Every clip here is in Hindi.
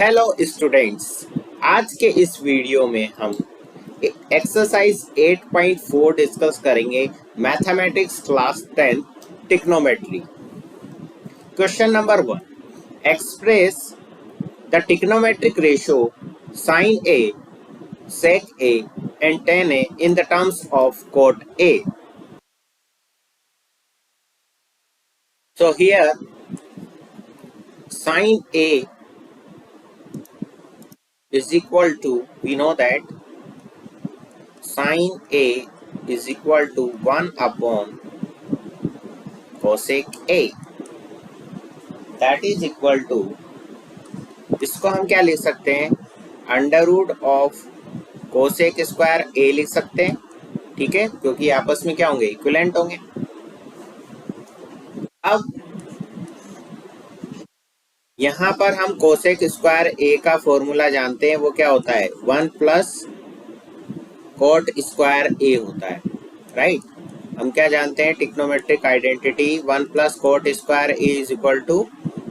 Hello students. आज के इस वीडियो में हम एक्सरसाइज 8.4 डिस्कस करेंगे। Mathematics class 10 trigonometry. Question number 1, express the trigonometric ratio sin a, sec a and tan a in the terms of cot a. So here sin a is equal to, we know that sin a is equal to 1 upon cosec a, that is equal to, इसको हम क्या लिख सकते हैं, under root of cosec square a लिख सकते हैं। ठीक है, क्योंकि आपस में क्या होंगे, इक्विवेलेंट होंगे। अब यहाँ पर हम कोसेक स्क्वायर ए का फॉर्मूला जानते हैं, वो क्या होता है, 1 प्लस कोट स्क्वायर ए होता है। राइट, हम क्या जानते हैं, trigonometric identity 1 plus cot square a is equal to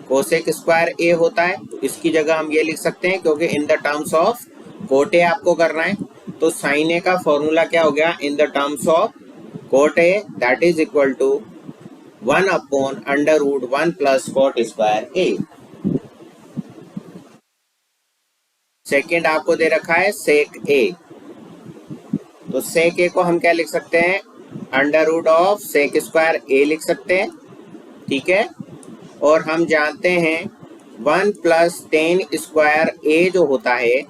cosec square a होता है। तो इसकी जगह हम ये लिख सकते हैं, क्योंकि इन द टर्म्स ऑफ कोट ए आपको करना है, तो साइन ए का फॉर्मूला क्या हो गया, in the terms of cot a, that is equal to 1 upon under root 1 plus cot square a. Second आपको दे रखा है सेक ए, तो सेक ए को हम क्या लिख सकते हैं, under root of sec square a लिख सकते हैं। ठीक है, और हम जानते हैं 1 प्लस टेन स्क्वायर ए जो होता है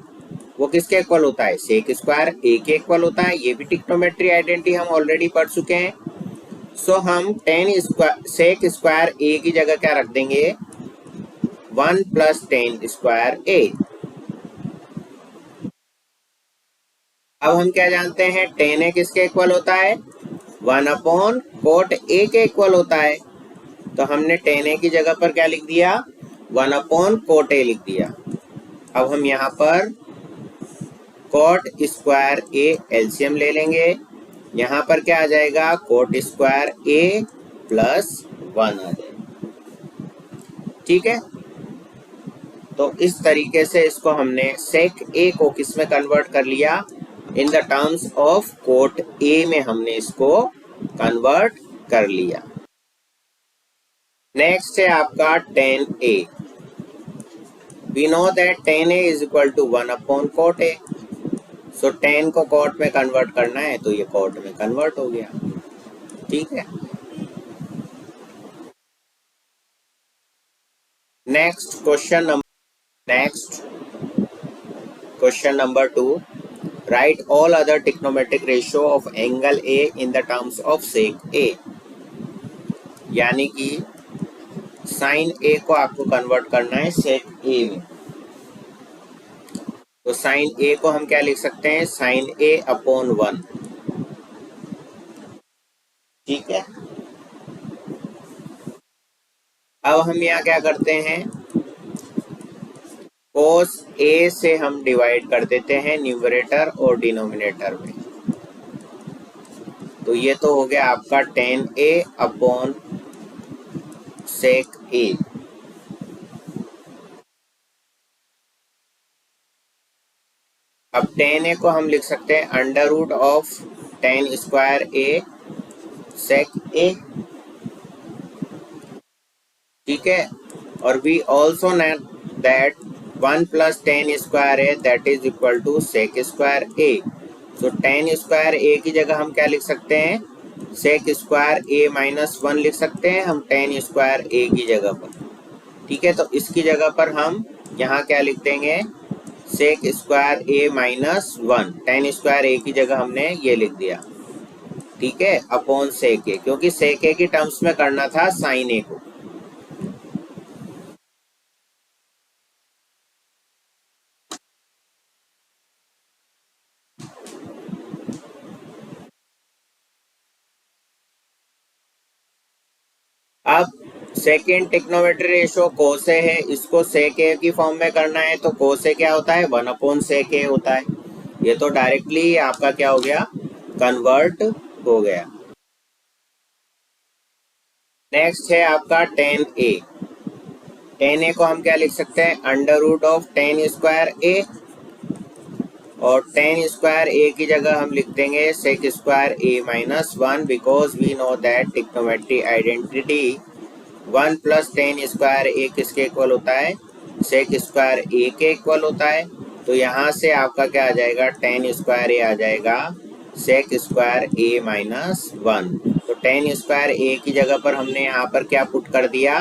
वो किसके इक्वल होता है, सेक स्क्वायर ए के इक्वल होता है। ये भी ट्रिग्नोमेट्री आइडेंटिटी हम ऑलरेडी पढ़ चुके हैं। सो हम ten square sec square a की जगह क्या रख देंगे, 1 प्लस टेन स्क्वायर ए। अब हम क्या जानते हैं, टेन ए किसके इक्वल होता है, 1 अपॉन कोट ए के इक्वल होता है। तो हमने टेन ए की जगह पर क्या लिख दिया, 1 अपॉन कोट ए लिख दिया। अब हम यहाँ पर कोट स्क्वायर ए एलसीएम ले लेंगे, यहाँ पर क्या आ जाएगा, कोट स्क्वायर ए प्लस 1 आ जाएगा। ठीक है, तो इस तरीके से इसको हमने सेक ए को किस में कन्वर्ट कर लिया, in the terms of cot ए में हमने इसको कन्वर्ट कर लिया। नेक्स्ट है आपका tan a। We know that tan a is equal to 1 upon cot a। So tan को कोट में कन्वर्ट करना है, तो ये कोट में कन्वर्ट हो गया। ठीक है, next question number 2, write all other trigonometric ratio of angle a in the terms of sec a। यानी कि साइन ए को आपको कन्वर्ट करना है सेक ए में। तो साइन ए को हम क्या लिख सकते हैं, साइन ए अपॉन 1। ठीक है, अब हम यहाँ क्या करते हैं, कोस ए से हम डिवाइड कर देते हैं न्यूमरेटर और डिनोमिनेटर में। तो ये तो हो गया आपका tan a upon sec a. अब tan a को हम लिख सकते हैं under root of tan square a sec a. ठीक है, और we also know that 1 plus tan square a that is equal to sec square a. तो tan स्क्वायर ए की जगह हम क्या लिख सकते हैं, सेक स्क्वायर ए माइनस 1 लिख सकते हैं हम tan स्क्वायर ए की जगह पर। ठीक है, तो इसकी जगह पर हम यहाँ क्या लिख देंगे, sec square a minus 1, tan square a की जगह हमने ये लिख दिया। ठीक है, अपॉन सेक ए, क्योंकि सेक ए की टर्म्स में करना था साइन ए को। अब सेकेंड ट्रिग्नोमेट्री रेशियो कोस ए है, इसको सेक ए की फॉर्म में करना है, तो कोस ए क्या होता है, 1 अपॉन सेक ए होता है। ये तो डायरेक्टली आपका क्या हो गया, कन्वर्ट हो गया। नेक्स्ट है आपका tan a। टेन ए को हम क्या लिख सकते हैं, under root of tan square a, और टेन स्क्वायर ए की जगह हम लिख देंगे sec square a minus one, because we know that trigonometry identity one plus tan square a किसके इक्वल होता है, सेक स्क्वायर ए के इक्वल होता है। तो यहाँ से आपका क्या आ जाएगा, टेन स्क्वायर ए आ जाएगा सेक स्क्वायर ए माइनस वन। तो टेन स्क्वायर ए की जगह पर हमने यहाँ पर क्या पुट कर दिया,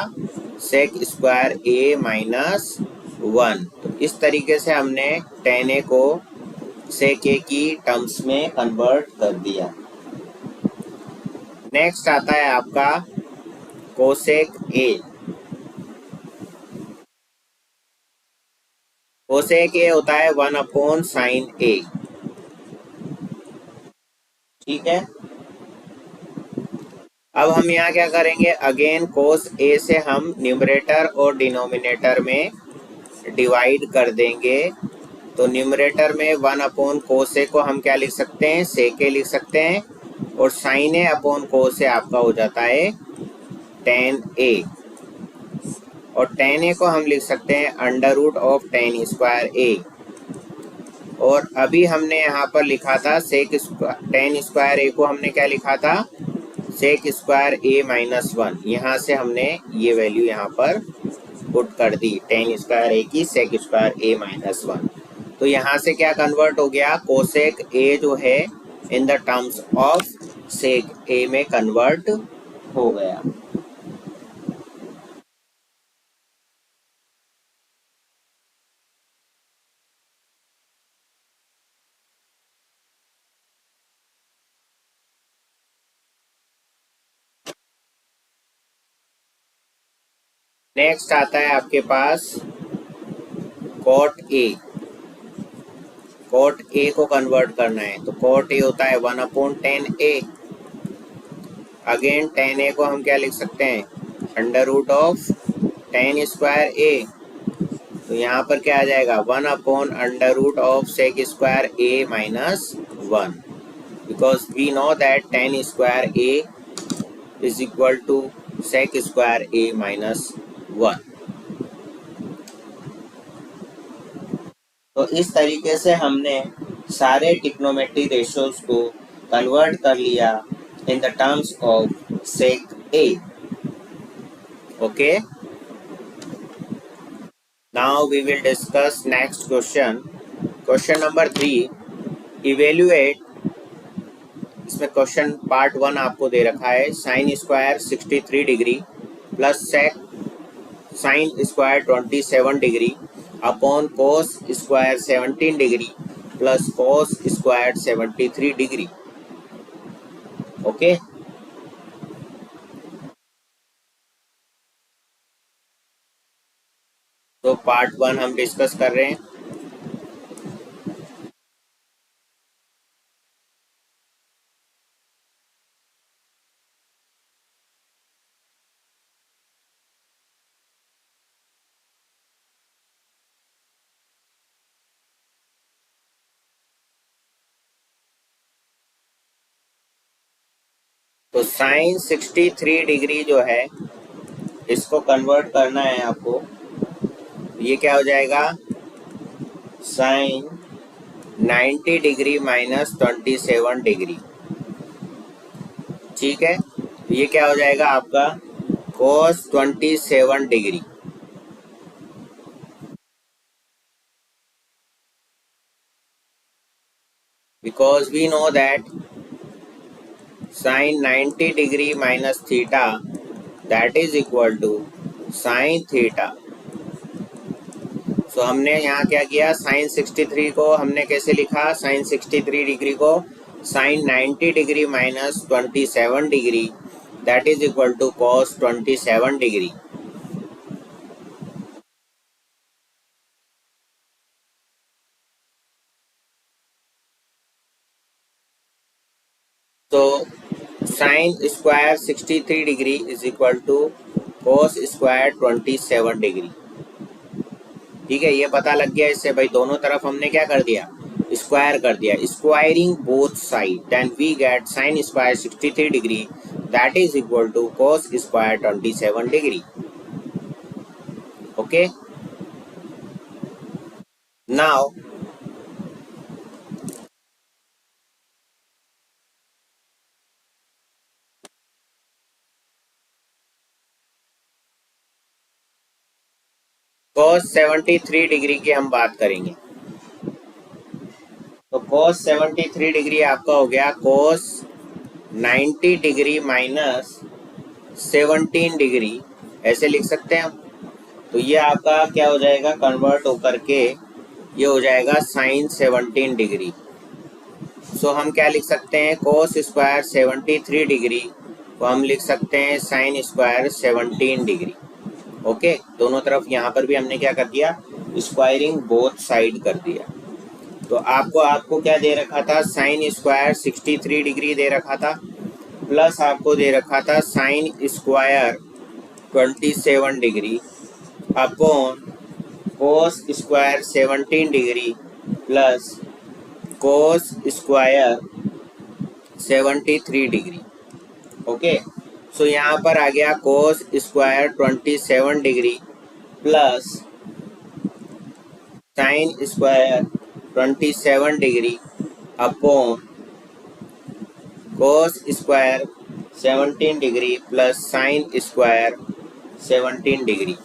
सेक स्क्वायर ए माइनस वन। तो इस तरीके से हमने टेन ए को सेक ए की टर्म्स में कन्वर्ट कर दिया। नेक्स्ट आता है आपका कोसेक ए। कोसेक ए होता है वन अपॉन साइन ए, ठीक है। अब हम यहाँ क्या करेंगे, अगेन कोस ए से हम न्यूमरेटर और डिनोमिनेटर में डिवाइड कर देंगे। तो न्यूमरेटर में वन अपॉन कोस ए को हम क्या लिख सकते हैं, सेक ए लिख सकते हैं, और साइन ए अपॉन कोस ए आपका हो जाता है टेन ए, और टेन ए को हम लिख सकते हैं under root of tan square a. और अभी हमने यहाँ पर लिखा था सेक टेन स्क्वायर ए को हमने क्या लिखा था, सेक स्क्वायर ए माइनस वन। यहाँ से हमने ये वैल्यू यहाँ पर पुट कर दी, टेन स्क्वायर ए की सेक स्क्वायर ए माइनस वन। तो यहाँ से क्या कन्वर्ट हो गया, कोसेक ए जो है in the terms of sec a में कन्वर्ट हो गया। नेक्स्ट आता है आपके पास कॉट ए। कॉट ए को कन्वर्ट करना है, तो कॉट ए होता है one upon tan a. Again tan a को हम क्या लिख सकते हैं, under root of tan square a. तो यहाँ पर क्या आ जाएगा, one upon under root of sec square a minus one, because we know that tan square a is equal to sec square a minus one. तो इस तरीके से हमने सारे ट्रिग्नोमेट्री रेशियोज को कन्वर्ट कर लिया in the terms of sec a. Okay, now we will discuss next question. Question number 3, evaluate. इसमें क्वेश्चन पार्ट 1 आपको दे रखा है, sine square 63 degree plus sec sine square 27 degree upon cos square 17 degree plus cos square 73 degree. Okay, तो पार्ट 1 हम डिस्कस कर रहे हैं। तो साइन 63 डिग्री जो है इसको कन्वर्ट करना है आपको। ये क्या हो जाएगा, साइन 90 डिग्री माइनस 27 डिग्री, ठीक है। ये क्या हो जाएगा आपका cos 27 degree. Because we know that sine 90 degree minus theta that is equal to sine theta. So हमने यहाँ क्या किया, साइन 63 को हमने कैसे लिखा, साइन 63 डिग्री को sine 90 degree minus 27 degree that is equal to cos 27 degree. तो sine square 63 degree is equal to cos square 27 degree, ठीक है। ये पता लग गया इससे भाई, दोनों तरफ हमने क्या कर दिया, स्क्वायर कर दिया। Squaring both side then we get sine square 63 degree that is equal to cos square 27 degree. Okay, now cos 73 degree की हम बात करेंगे। तो cos 73 डिग्री आपका हो गया cos 90 डिग्री माइनस 17 डिग्री, ऐसे लिख सकते हैं हम। तो ये आपका क्या हो जाएगा, कन्वर्ट होकर के ये हो जाएगा साइन 17 डिग्री। सो हम क्या लिख सकते हैं, cos स्क्वायर 73 डिग्री को हम लिख सकते हैं साइन स्क्वायर 17 डिग्री। ओके, दोनों तरफ यहाँ पर भी हमने क्या कर दिया, स्क्वायरिंग बोथ साइड कर दिया। तो आपको आपको क्या दे रखा था, साइन स्क्वायर 63 डिग्री दे रखा था, प्लस आपको दे रखा था sine square 27 degree upon cos square 17 degree plus cos square 73 degree. Okay, so यहाँ पर आ गया cos square 27 degree plus sine square 27 degree upon cos square 17 degree plus sine square 17 degree.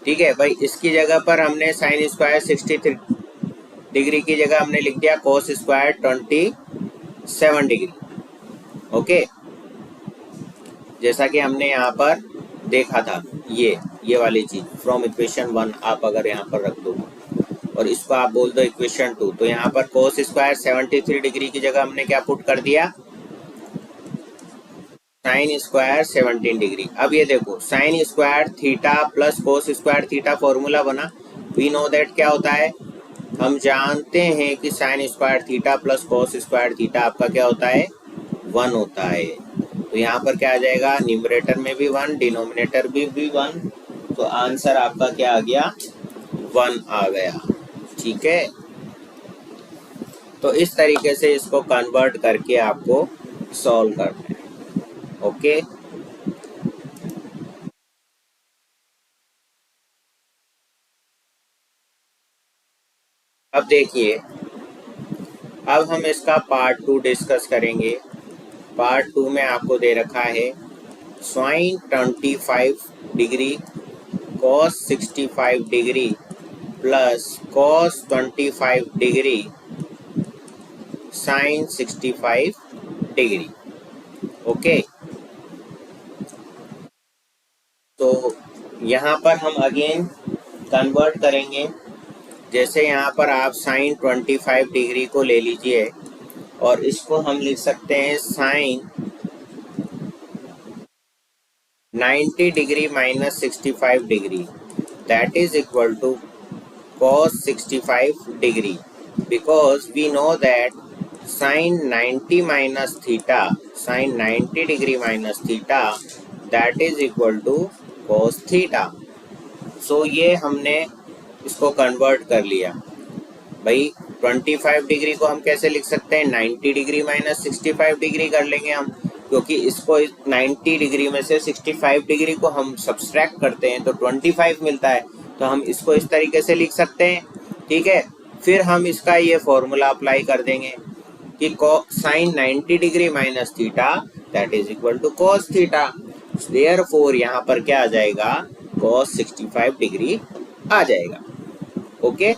ठीक है भाई, इसकी जगह पर हमने साइन स्क्वायर 63 डिग्री की जगह हमने लिख दिया कोस स्क्वायर 27 डिग्री। ओके, जैसा कि हमने यहाँ पर देखा था, ये वाली चीज फ्रॉम इक्वेशन 1 आप अगर यहाँ पर रख दो और इसको आप बोल दो इक्वेशन 2, तो यहाँ पर कोस स्क्वायर 73 डिग्री की जगह हमने क्या पुट कर दिया, साइन स्क्वायर 17 डिग्री। अब ये देखो sine square theta plus cos square theta formula बना, वी नो दैट क्या होता है, हम जानते हैं कि sine square theta plus cos square theta आपका क्या होता है, 1 होता है। तो यहाँ पर क्या आ जाएगा, न्यूमरेटर में भी 1, डिनोमिनेटर भी 1, तो आंसर आपका क्या आ गया, 1 आ गया। ठीक है, तो इस तरीके से इसको कन्वर्ट करके आपको सॉल्व करना है। ओके, अब देखिए, अब हम इसका पार्ट 2 डिस्कस करेंगे। पार्ट 2 में आपको दे रखा है sine 25 degree cos 65 degree plus cos 25 degree sine 65 degree. Okay, तो यहाँ पर हम अगेन कन्वर्ट करेंगे। जैसे यहाँ पर आप साइन 25 डिग्री को ले लीजिए और इसको हम लिख सकते हैं sine 90 degree minus 65 degree, that is equal to cos 65 degree, because we know that sin 90 minus theta, sin 90 degree minus theta, that is equal to cos theta. So ये हमने इसको कन्वर्ट कर लिया भाई। 25 डिग्री को हम कैसे लिख सकते हैं, 90 डिग्री माइनस 65 डिग्री कर लेंगे हम, क्योंकि इसको 90 डिग्री में से 65 डिग्री को हम सब्सट्रैक्ट करते हैं तो 25 मिलता है, तो हम इसको इस तरीके से लिख सकते हैं। ठीक है, फिर हम इसका ये फॉर्मूला अप्लाई कर देंगे कि sine 90 degree minus theta that is equal to cos theta. Therefore यहाँ पर क्या आ जाएगा, कॉस 65 डिग्री आ जाएगा। ओके,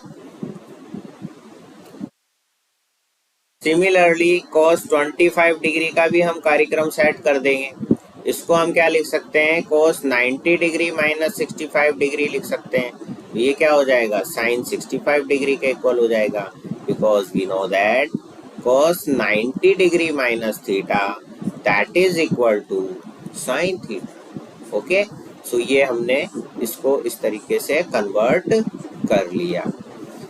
सिमिलरली कॉस 25 डिग्री का भी हम कार्यक्रम सेट कर देंगे। इसको हम क्या लिख सकते हैं, cos 90 डिग्री माइनस 65 डिग्री लिख सकते हैं। ये क्या हो जाएगा, साइन 65 डिग्री के इक्वल हो जाएगा, because we know that cos 90 degree minus theta that is equal to sine theta. Okay, so ये हमने इसको इस तरीके से कन्वर्ट कर लिया।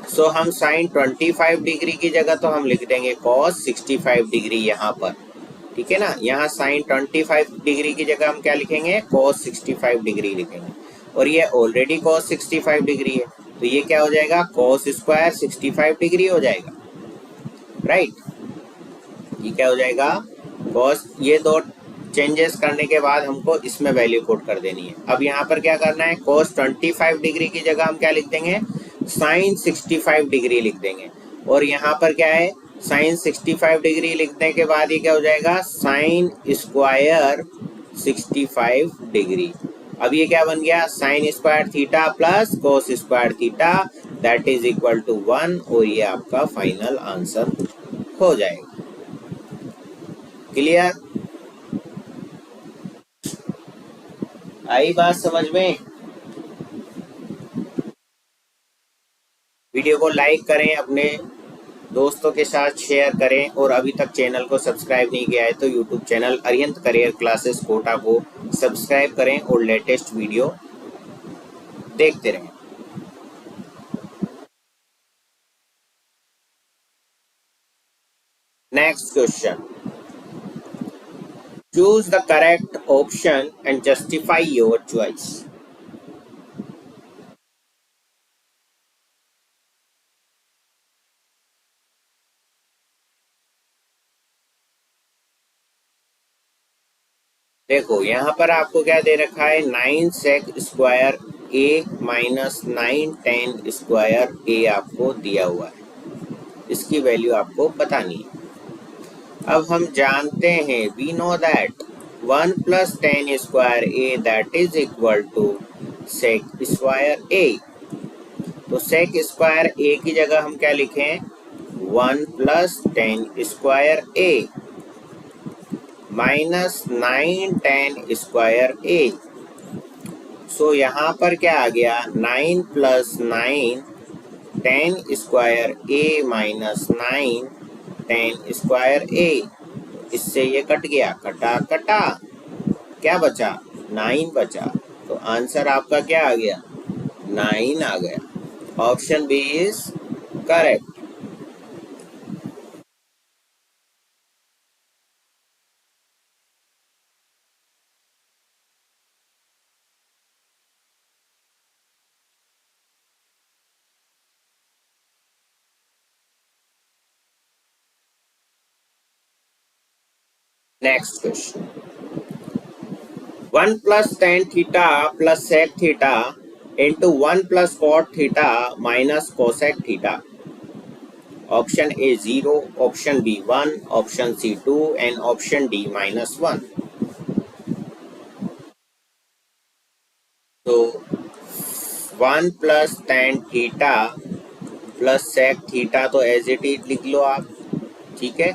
सो हम साइन 25 डिग्री की जगह तो हम लिख देंगे cos 65 डिग्री यहाँ पर। ठीक है ना, यहाँ साइन 25 डिग्री की जगह हम क्या लिखेंगे, cos 65 डिग्री लिखेंगे, और ये ऑलरेडी cos 65 डिग्री है, तो ये क्या हो जाएगा, cos स्क्वायर 65 डिग्री हो जाएगा। राइट, ये क्या हो जाएगा, cos, ये दो चेंजेस करने के बाद हमको इसमें वैल्यू पुट कर देनी है। अब यहाँ पर क्या करना है, cos 25 डिग्री की जगह हम क्या लिख देंगे, sin 65 डिग्री लिख देंगे। और यहाँ पर क्या है, sin 65 डिग्री लिखने के बाद ये क्या हो जाएगा, sin स्क्वायर 65 डिग्री। अब ये क्या बन गया, sin square theta plus cos square theta that is equal to 1, और ये आपका फाइनल आंसर हो जाएगा। क्लियर, आई बात समझ में? वीडियो को लाइक करें, अपने दोस्तों के साथ शेयर करें, और अभी तक चैनल को सब्सक्राइब नहीं किया है तो YouTube channel Arihant career classes Kota को सब्सक्राइब करें और लेटेस्ट वीडियो देखते रहें। Next question, choose the correct option and justify your choice. देखो यहाँ पर आपको क्या दे रखा है, 9 sec square a minus 9 tan square ए आपको दिया हुआ है, इसकी वैल्यू आपको बतानी है। अब हम जानते हैं, we know that 1 plus tan square a that is equal to sec square a. तो sec स्क्वायर ए की जगह हम क्या लिखें, 1 plus tan square a minus 9 tan square ए। सो यहाँ पर क्या आ गया, 9 plus 9 tan square a minus 9 tan square ए। इससे ये कट गया, कटा कटा, क्या बचा, 9 बचा। तो आंसर आपका क्या आ गया, 9 आ गया। Option b is correct. Next question, 1 plus tan theta plus sec theta into 1 plus cot theta minus cosec theta. Option a 0, option b 1, option c 2 and option d -1। तो 1 plus tan theta plus sec theta तो एज इट इज लिख लो आप, ठीक है।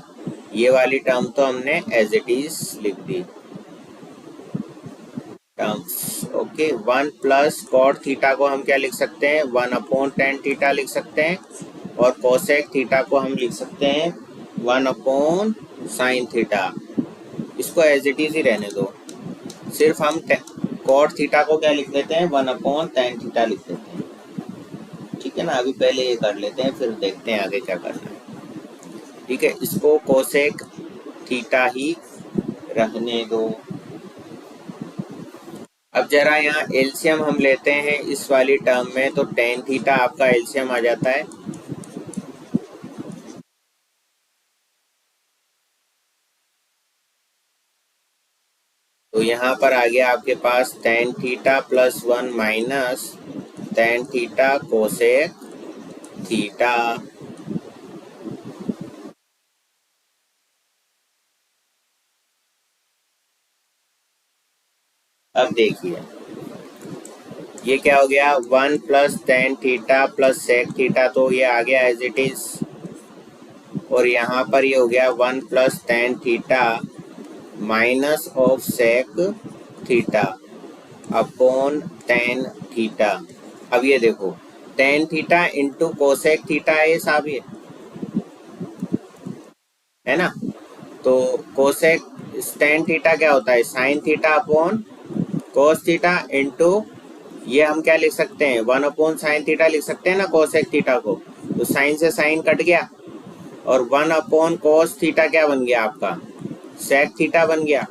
ये वाली टर्म तो हमने एज इट इज लिख दी terms, okay. 1 plus cot theta को हम क्या लिख सकते हैं, 1 अपॉन tan थीटा लिख सकते हैं, और कोसेक थीटा को हम लिख सकते हैं 1 अपॉन साइन थीटा। इसको एज इट इज ही रहने दो, सिर्फ हम कॉट थीटा को क्या लिख देते हैं, 1 अपॉन tan थीटा लिख देते हैं, ठीक है ना। अभी पहले ये कर लेते हैं, फिर देखते हैं आगे क्या करना है, ठीक है। इसको कोसेक थीटा ही रहने दो। अब जरा यहाँ एलसीएम हम लेते हैं इस वाली टर्म में, तो tan थीटा आपका एलसीएम आ जाता है, तो यहाँ पर आ गया आपके पास tan theta plus 1 minus tan theta cosec theta. अब देखिए ये क्या हो गया, 1 plus tan theta plus sec theta, तो ये आ गया एज इट इज, और यहाँ पर ये हो गया 1 plus tan theta minus of sec theta upon tan theta. अब ये देखो tan theta into cosec theta है साहब, ये है ना। तो कोसेक tan थीटा क्या होता है, sine theta upon cos theta into, ये हम क्या लिख सकते हैं, 1 अपॉन साइन थीटा लिख सकते हैं ना कोसेक थीटा को। तो साइन से साइन कट गया, और 1 अपॉन कोस थीटा क्या बन गया आपका, सेक थीटा बन गया।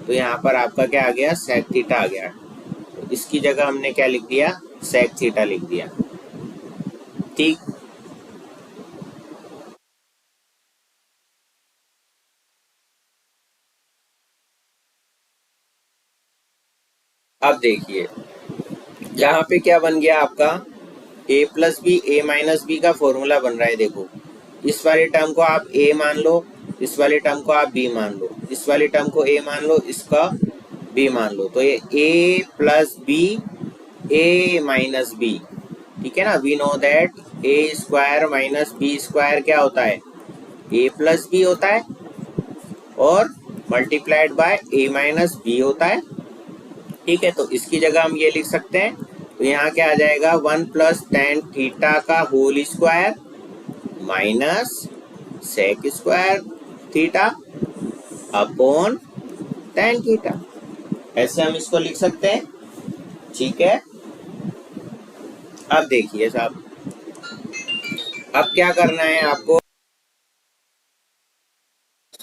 तो यहाँ पर आपका क्या आ गया, सेक थीटा आ गया। तो इसकी जगह हमने क्या लिख दिया, सेक थीटा लिख दिया, ठीक। अब देखिए यहाँ पे क्या बन गया आपका, a plus b a minus b का फॉर्मूला बन रहा है। देखो इस वाले टर्म को आप a मान लो, इस वाले टर्म को आप b मान लो, इस वाले टर्म को a मान लो, इसका b मान लो, तो ये a plus b a minus b, ठीक है ना। We know that a square minus b square क्या होता है, a प्लस बी होता है और multiplied by a minus b होता है, ठीक है। तो इसकी जगह हम ये लिख सकते हैं, तो यहाँ क्या आ जाएगा, 1 प्लस टेन थीटा का whole square minus sec square theta upon tan theta, ऐसे हम इसको लिख सकते हैं, ठीक है। अब देखिए साहब, अब क्या करना है आपको,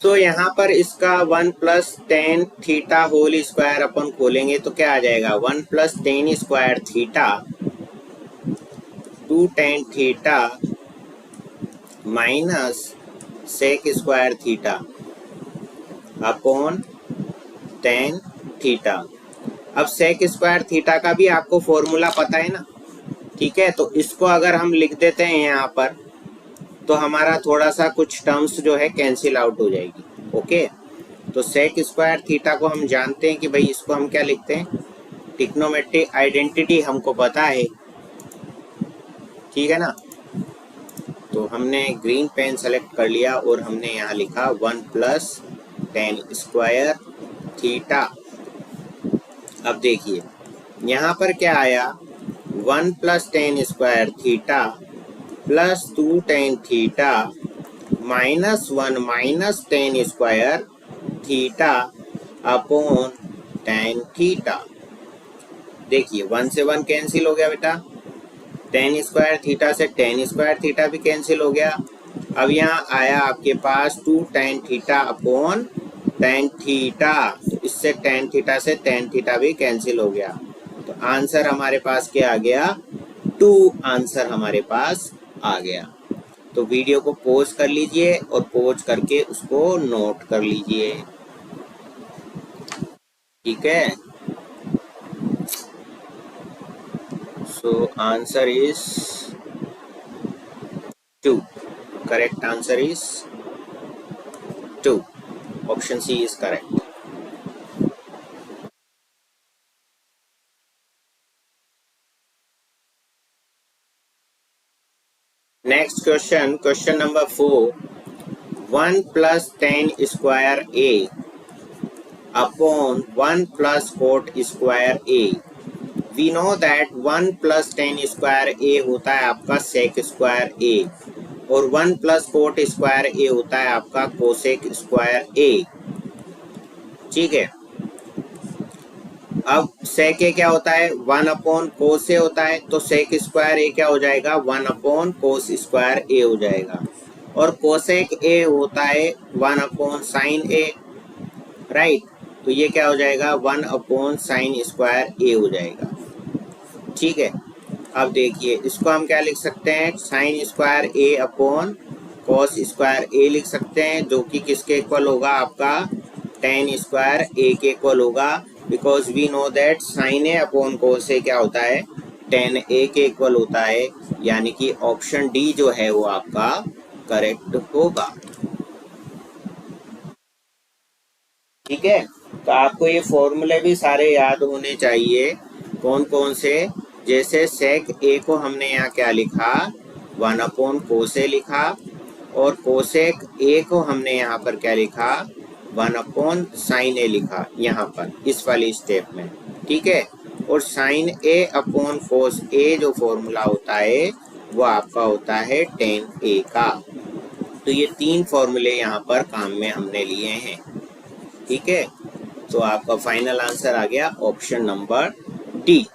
तो यहाँ पर इसका 1 plus tan theta whole square अपन खोलेंगे तो क्या आ जाएगा, 1 plus tan square theta two tan theta minus sec square theta upon tan theta. अब सेक स्क्वायर थीटा का भी आपको फॉर्मूला पता है ना, ठीक है। तो इसको अगर हम लिख देते हैं यहाँ पर, तो हमारा थोड़ा सा कुछ टर्म्स जो है कैंसिल आउट हो जाएगी, ओके। तो सेक स्क्वायर थीटा को हम जानते हैं कि भाई इसको हम क्या लिखते हैं, ट्रिग्नोमेट्रिक आइडेंटिटी हमको पता है, ठीक है ना। तो हमने ग्रीन पेन सेलेक्ट कर लिया और हमने यहाँ लिखा 1 प्लस टेन स्क्वायर थीटा। अब देखिए यहाँ पर क्या आया, 1 plus tan square theta plus two tan theta minus 1 minus tan square theta upon tan theta. देखिए 1 से 1 कैंसिल हो गया बेटा, टेन स्क्वायर थीटा से टेन स्क्वायर थीटा भी कैंसिल हो गया। अब यहाँ आया आपके पास two tan theta upon tan theta, तो इससे टेन थीटा से टेन थीटा भी कैंसिल हो गया। तो आंसर हमारे पास क्या आ गया, 2 आंसर हमारे पास आ गया। तो वीडियो को पॉज कर लीजिए और पॉज करके उसको नोट कर लीजिए, ठीक है। So answer is 2, correct answer is 2, option C is correct. Next question, question number 4, 1 plus tan square a upon 1 plus cot square a. We know that 1 plus tan square a होता है आपका सेक स्क्वायर ए और 1 प्लस कोट स्क्वायर ए होता है आपका कोसेक स्क्वायर ए, ठीक है। अब सेक ए क्या होता है, 1 अपॉन कोस ए होता है, तो सेक स्क्वायर ए क्या हो जाएगा, 1 अपॉन कोस स्क्वायर ए हो जाएगा। और कोसेक ए होता है 1 अपॉन साइन ए, राइट। तो ये क्या हो जाएगा, 1 अपॉन साइन स्क्वायर ए हो जाएगा, ठीक है। अब देखिए इसको हम क्या लिख सकते हैं, sine square a upon cos square a लिख सकते हैं, जो कि किसके इक्वल होगा, आपका टेन स्क्वायर ए के इक्वल होगा। Because we know that sine a upon cos a क्या होता है, टेन ए के इक्वल होता है, यानी कि ऑप्शन डी जो है वो आपका करेक्ट होगा, ठीक है। तो आपको ये फॉर्मूले भी सारे याद होने चाहिए, कौन कौन से, जैसे सेक ए को हमने यहाँ क्या लिखा, 1 अपॉन कोस ए लिखा, और कोसेक ए को हमने यहाँ पर क्या लिखा, 1 अपॉन साइन ए लिखा यहाँ पर इस वाली स्टेप में, ठीक है। और साइन ए अपॉन कोस ए जो फॉर्मूला होता है वो आपका होता है टेन ए का। तो ये 3 फॉर्मूले यहाँ पर काम में हमने लिए हैं, ठीक है। तो आपका फाइनल आंसर आ गया ऑप्शन नंबर डी।